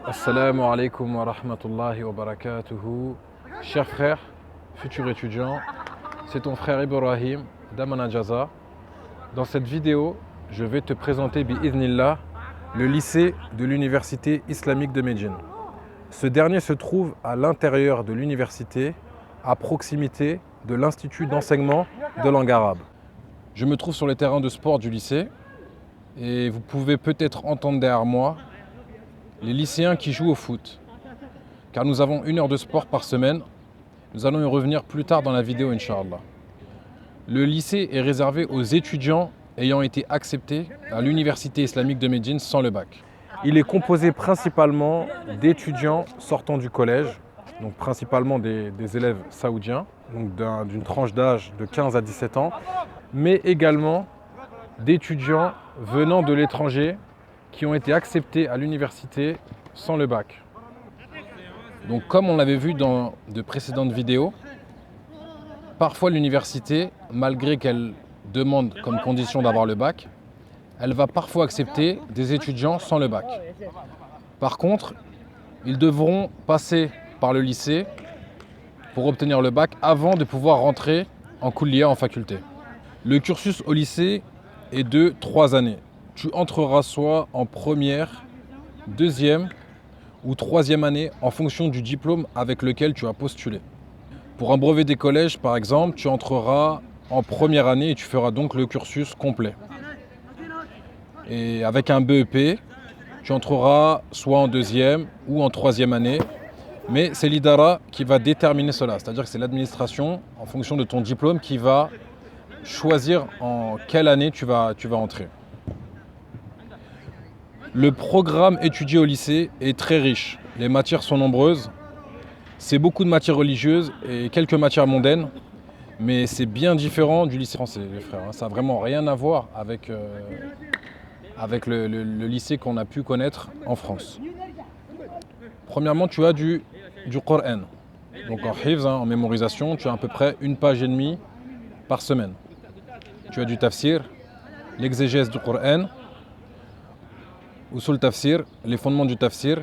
Assalamu alaikum wa rahmatullahi wa barakatuhu. Chers frères, futurs étudiants, c'est ton frère Ibrahim d'Amana Jaza. Dans cette vidéo, je vais te présenter bi'idhnillah le lycée de l'université islamique de Médine. Ce dernier se trouve à l'intérieur de l'université, à proximité de l'institut d'enseignement de langue arabe. Je me trouve sur les terrains de sport du lycée et vous pouvez peut-être entendre derrière moi les lycéens qui jouent au foot, car nous avons 1 heure de sport par semaine. Nous allons y revenir plus tard dans la vidéo, Inch'Allah. Le lycée est réservé aux étudiants ayant été acceptés à l'université islamique de Médine sans le bac. Il est composé principalement d'étudiants sortant du collège, donc principalement des élèves saoudiens, donc d'une tranche d'âge de 15 à 17 ans, mais également d'étudiants venant de l'étranger qui ont été acceptés à l'université sans le bac. Donc comme on l'avait vu dans de précédentes vidéos, parfois l'université, malgré qu'elle demande comme condition d'avoir le bac, elle va parfois accepter des étudiants sans le bac. Par contre, ils devront passer par le lycée pour obtenir le bac avant de pouvoir rentrer en Kulliya, en faculté. Le cursus au lycée est de 3 années. Tu entreras soit en première, deuxième ou troisième année en fonction du diplôme avec lequel tu as postulé. Pour un brevet des collèges, par exemple, tu entreras en première année et tu feras donc le cursus complet. Et avec un BEP, tu entreras soit en deuxième ou en troisième année, mais c'est l'IDARA qui va déterminer cela, c'est-à-dire que c'est l'administration, en fonction de ton diplôme, qui va choisir en quelle année tu vas entrer. Le programme étudié au lycée est très riche. Les matières sont nombreuses. C'est beaucoup de matières religieuses et quelques matières mondaines. Mais c'est bien différent du lycée français, les frères. Ça n'a vraiment rien à voir avec le lycée qu'on a pu connaître en France. Premièrement, tu as du Coran. Donc en hifz, en mémorisation, tu as à peu près 1 page et demie par semaine. Tu as du tafsir, l'exégèse du Coran, Usul Tafsir, les fondements du Tafsir.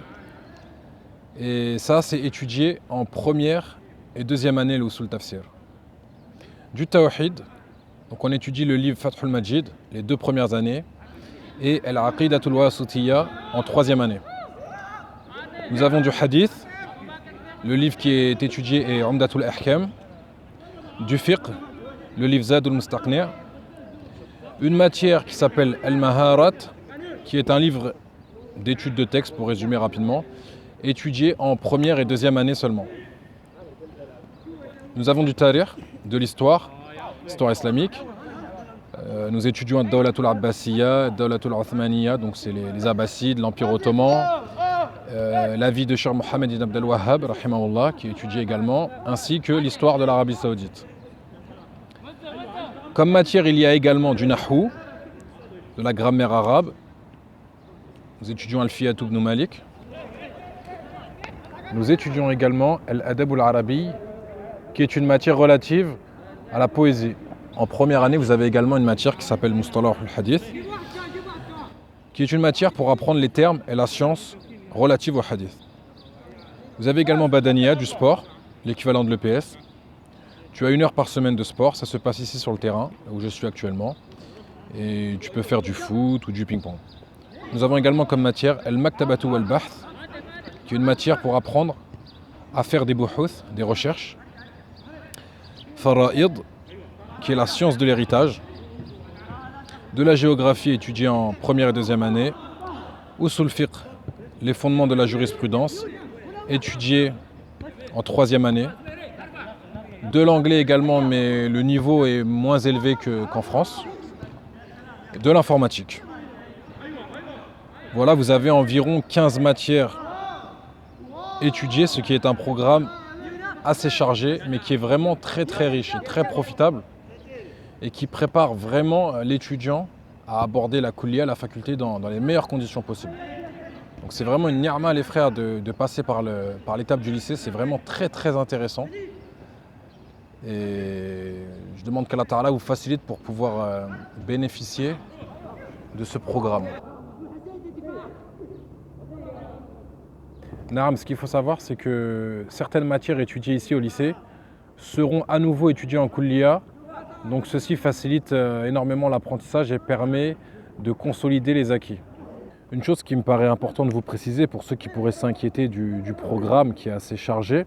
Et ça, c'est étudié en première et deuxième année, le Usul Tafsir. Du Tawhid, donc on étudie le livre Fathul Majid, les 2 premières années, et Al-Aqidatul Wasitiyya en troisième année. Nous avons du Hadith, le livre qui est étudié est Umdatul Ahkam, du Fiqh, le livre Zadul Mustaqni', une matière qui s'appelle Al-Maharat, qui est un livre d'études de texte, pour résumer rapidement, étudié en première et deuxième année seulement. Nous avons du Tarikh, de l'histoire, histoire islamique. Nous étudions Dawlatul Abbasiyya, Dawlatul Uthmaniyya, donc c'est les Abbassides, l'Empire ottoman, la vie de Cheikh Mohammed ibn Abdel Wahhab, rahimahullah, qui est étudié également, ainsi que l'histoire de l'Arabie Saoudite. Comme matière, il y a également du Nahou, de la grammaire arabe. Nous étudions Al-Fiyat ibn Malik. Nous étudions également Al-Adab al-Arabi, qui est une matière relative à la poésie. En première année, vous avez également une matière qui s'appelle Mustalah al-Hadith, qui est une matière pour apprendre les termes et la science relative au hadith. Vous avez également Badaniya, du sport, l'équivalent de l'EPS. Tu as 1 heure par semaine de sport, ça se passe ici sur le terrain, où je suis actuellement. Et tu peux faire du foot ou du ping-pong. Nous avons également comme matière Al-Maktabatu wal-Bahth, qui est une matière pour apprendre à faire des buhuth, des recherches. Fara'id, qui est la science de l'héritage. De la géographie étudiée en première et deuxième année. Usul Fiqh, les fondements de la jurisprudence, étudiée en troisième année. De l'anglais également, mais le niveau est moins élevé qu'en France. De l'informatique. Voilà, vous avez environ 15 matières étudiées, ce qui est un programme assez chargé, mais qui est vraiment très très riche et très profitable, et qui prépare vraiment l'étudiant à aborder la Kulliya, la faculté, dans les meilleures conditions possibles. Donc c'est vraiment une ni'ma, les frères, de passer par l'étape du lycée, c'est vraiment très très intéressant. Et je demande qu'Allah Ta'ala vous facilite pour pouvoir bénéficier de ce programme. Naam, ce qu'il faut savoir, c'est que certaines matières étudiées ici au lycée seront à nouveau étudiées en Kulliya. Donc ceci facilite énormément l'apprentissage et permet de consolider les acquis. Une chose qui me paraît importante de vous préciser pour ceux qui pourraient s'inquiéter du programme qui est assez chargé,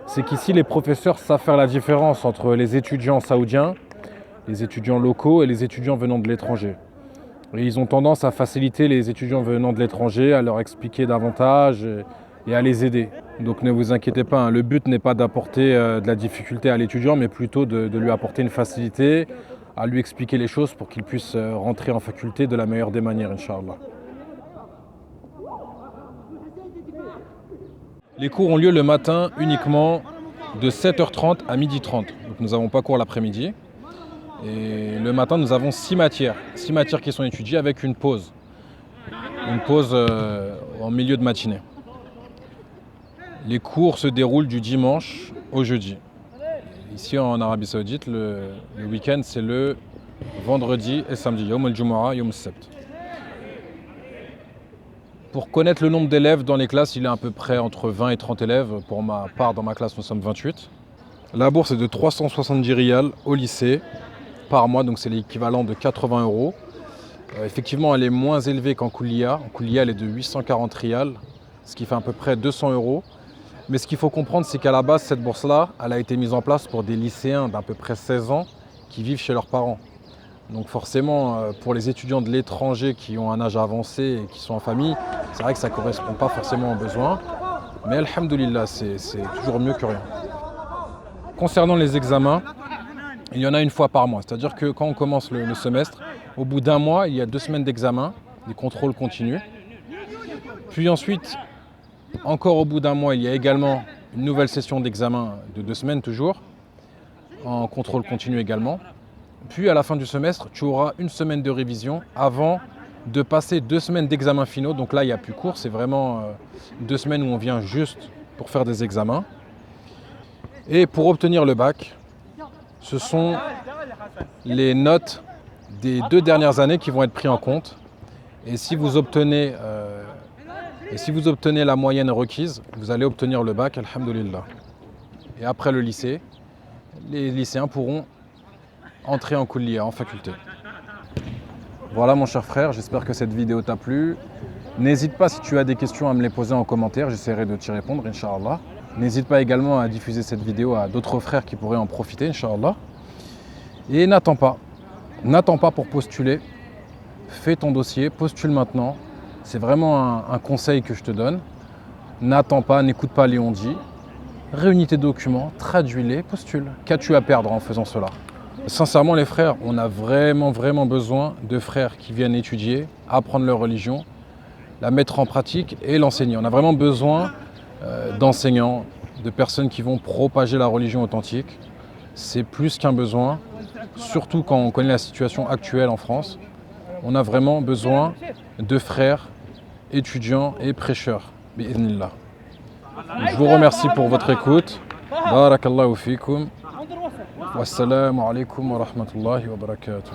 c'est qu'ici les professeurs savent faire la différence entre les étudiants saoudiens, les étudiants locaux et les étudiants venant de l'étranger. Et ils ont tendance à faciliter les étudiants venant de l'étranger, à leur expliquer davantage et à les aider. Donc ne vous inquiétez pas, hein, le but n'est pas d'apporter de la difficulté à l'étudiant, mais plutôt de lui apporter une facilité, à lui expliquer les choses pour qu'il puisse rentrer en faculté de la meilleure des manières, Inch'Allah. Les cours ont lieu le matin uniquement de 7h30 à 12h30. Donc nous n'avons pas cours l'après-midi. Et le matin, nous avons 6 matières. 6 matières qui sont étudiées avec une pause. Une pause en milieu de matinée. Les cours se déroulent du dimanche au jeudi. Ici en Arabie Saoudite, le week-end, c'est le vendredi et samedi. Yom al-Jumu'ah, Yom al-Sabt. Pour connaître le nombre d'élèves dans les classes, il est à peu près entre 20 et 30 élèves. Pour ma part, dans ma classe, nous sommes 28. La bourse est de 370 riyals au lycée par mois, donc c'est l'équivalent de 80 €. Effectivement, elle est moins élevée qu'en Kulliya. En Kulliya, elle est de 840 riyals, ce qui fait à peu près 200 €. Mais ce qu'il faut comprendre, c'est qu'à la base, cette bourse-là, elle a été mise en place pour des lycéens d'à peu près 16 ans qui vivent chez leurs parents. Donc forcément, pour les étudiants de l'étranger qui ont un âge avancé et qui sont en famille, c'est vrai que ça ne correspond pas forcément aux besoins. Mais alhamdoulilah, c'est toujours mieux que rien. Concernant les examens, il y en a une fois par mois. C'est-à-dire que quand on commence le semestre, au bout d'un mois, il y a 2 semaines d'examen, des contrôles continus. Puis ensuite, encore au bout d'un mois, il y a également une nouvelle session d'examen de 2 semaines toujours, en contrôle continu également. Puis à la fin du semestre, tu auras une semaine de révision avant de passer 2 semaines d'examens finaux. Donc là, il n'y a plus cours, c'est vraiment 2 semaines où on vient juste pour faire des examens. Et pour obtenir le bac, ce sont les notes des 2 dernières années qui vont être prises en compte. Et si vous obtenez la moyenne requise, vous allez obtenir le bac, alhamdoulilah. Et après le lycée, les lycéens pourront entrer en Kulliya, en faculté. Voilà mon cher frère, j'espère que cette vidéo t'a plu. N'hésite pas si tu as des questions à me les poser en commentaire, j'essaierai de t'y répondre, Inch'Allah. N'hésite pas également à diffuser cette vidéo à d'autres frères qui pourraient en profiter, Inch'Allah. Et n'attends pas pour postuler. Fais ton dossier, postule maintenant. C'est vraiment un conseil que je te donne. N'attends pas, n'écoute pas les on-dit. Réunis tes documents, traduis-les, postule. Qu'as-tu à perdre en faisant cela ? Sincèrement les frères, on a vraiment besoin de frères qui viennent étudier, apprendre leur religion, la mettre en pratique et l'enseigner. On a vraiment besoin d'enseignants, de personnes qui vont propager la religion authentique. C'est plus qu'un besoin, surtout quand on connaît la situation actuelle en France. On a vraiment besoin de frères, étudiants et prêcheurs. Bi'idhnillah. Je vous remercie pour votre écoute. Barakallahu fikum. Wassalamu alaikum wa rahmatullahi wa barakatuh.